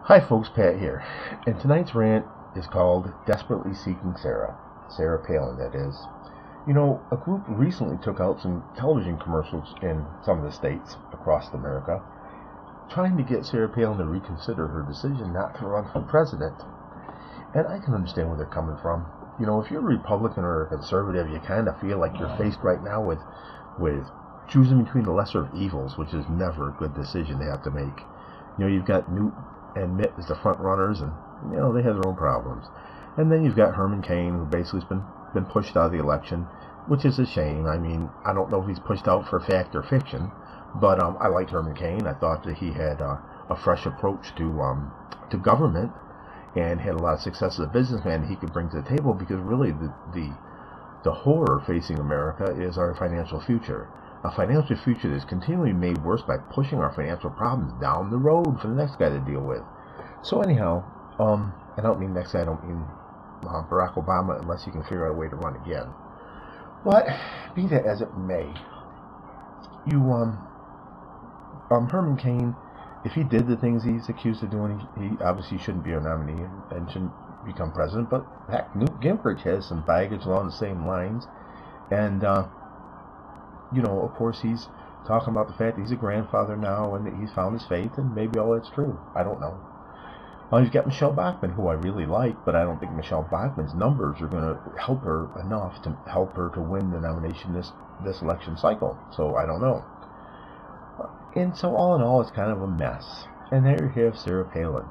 Hi folks, Pat here, and tonight's rant is called Desperately Seeking Sarah. Sarah Palin, that is. You know, a group recently took out some television commercials in some of the states across America trying to get Sarah Palin to reconsider her decision not to run for president. And I can understand where they're coming from. You know, if you're a Republican or a conservative, you kind of feel like you're faced right now with choosing between the lesser of evils, which is never a good decision to have to make. You know, you've got Newt and Mitt as the front runners, and you know they have their own problems. And then you've got Herman Cain, who basically has been pushed out of the election, which is a shame. I mean, I don't know if he's pushed out for fact or fiction, but I liked Herman Cain. I thought that he had a fresh approach to government, and had a lot of success as a businessman he could bring to the table. Because really, the horror facing America is our financial future. A financial future that's continually made worse by pushing our financial problems down the road for the next guy to deal with. So anyhow, I don't mean next guy, I don't mean Barack Obama, unless you can figure out a way to run again. But be that as it may, Herman Cain, if he did the things he's accused of doing, he obviously shouldn't be our nominee and shouldn't become president. But heck, Newt Gingrich has some baggage along the same lines, and you know, of course, he's talking about the fact that he's a grandfather now and that he's found his faith, and maybe all that's true. I don't know. He's got Michelle Bachmann, who I really like, but I don't think Michelle Bachmann's numbers are going to help her enough to help her to win the nomination this election cycle. So I don't know. And so all in all, it's kind of a mess. And there you have Sarah Palin.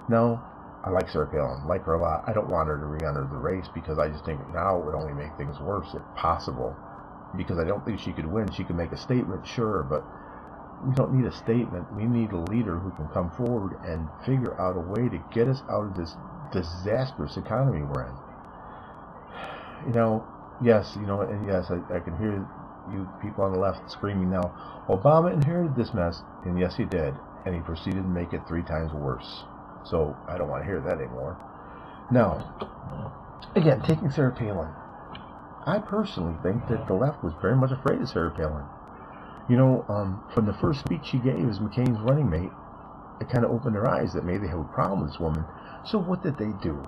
Now, I like Sarah Palin. I like her a lot. I don't want her to re-enter the race because I just think now it would only make things worse if possible. Because I don't think she could win. She could make a statement, sure, but we don't need a statement. We need a leader who can come forward and figure out a way to get us out of this disastrous economy we're in. You know, yes, you know, and yes, I can hear you people on the left screaming now, Obama inherited this mess, and yes, he did, and he proceeded to make it 3 times worse. So I don't want to hear that anymore. Now, again, taking Sarah Palin, I personally think that the left was very much afraid of Sarah Palin. You know, from the first speech she gave as McCain's running mate, it kind of opened their eyes that maybe they have a problem with this woman. So what did they do?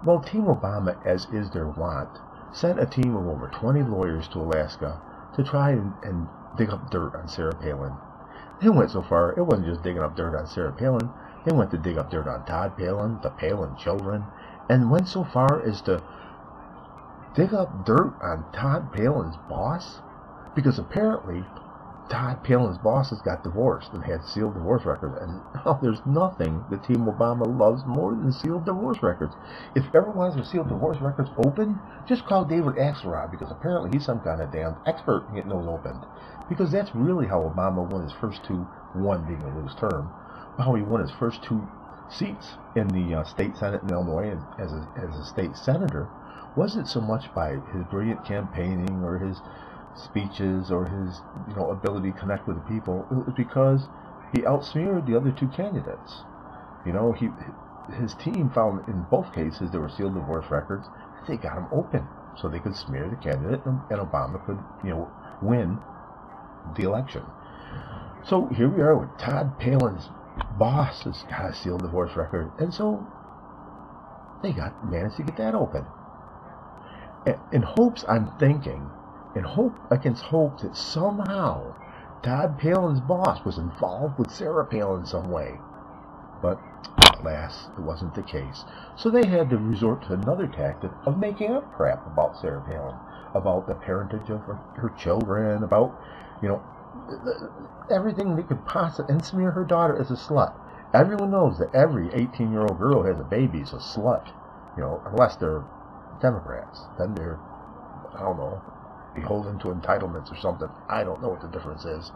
Well, Team Obama, as is their wont, sent a team of over 20 lawyers to Alaska to try and dig up dirt on Sarah Palin. They went so far, it wasn't just digging up dirt on Sarah Palin. They went to dig up dirt on Todd Palin, the Palin children, and went so far as to dig up dirt on Todd Palin's boss, because apparently Todd Palin's bosses got divorced and had sealed divorce records, and there's nothing that Team Obama loves more than sealed divorce records. If everyone wants to seal divorce records open, just call David Axelrod, because apparently he's some kind of damn expert in getting those opened. Because that's really how Obama won his first 2, one being a loose term, how he won his first 2 seats in the state senate in Illinois as a state senator. Wasn't so much by his brilliant campaigning or his speeches or his ability to connect with the people. It was because he outsmeared the other 2 candidates. You know, his team found in both cases there were sealed divorce records. They got them open so they could smear the candidate, and Obama could win the election. So here we are with Todd Palin's boss has got a sealed divorce record, and so they managed to get that open. In hopes, I'm thinking, in hope against hope, that somehow Todd Palin's boss was involved with Sarah Palin in some way. But alas, it wasn't the case. So they had to resort to another tactic of making up crap about Sarah Palin, about the parentage of her children, about, everything they could possibly, and smear her daughter as a slut. Everyone knows that every 18-year-old girl who has a baby is a slut, unless they're Democrats. Then they're, I don't know, beholden to entitlements or something. I don't know what the difference is.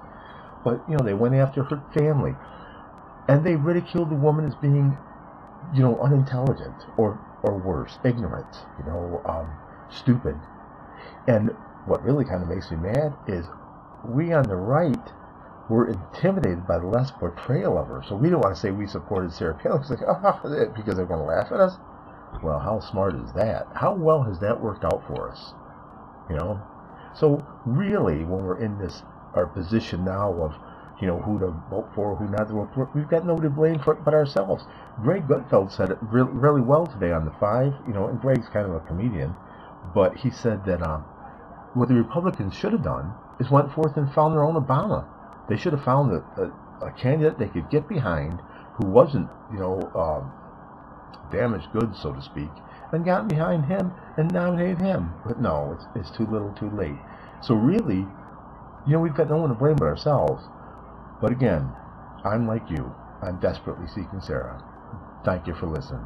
But, they went after her family. And they ridiculed the woman as being, unintelligent or worse, ignorant, stupid. And what really kind of makes me mad is we on the right were intimidated by the left's portrayal of her. So we don't want to say we supported Sarah Palin because they're going to laugh at us. Well, how smart is that? How well has that worked out for us? So really, when we're in our position now of, who to vote for, who not to vote for. We've got nobody to blame for it but ourselves. Greg Gutfeld said it really well today on the Five. And Greg's kind of a comedian, but he said that what the Republicans should have done is went forth and found their own Obama. They should have found a candidate they could get behind who wasn't, damaged goods, so to speak, and got behind him and nominated him. But no, it's too little, too late. So really, we've got no one to blame but ourselves. But again, I'm like you. I'm desperately seeking Sarah. Thank you for listening.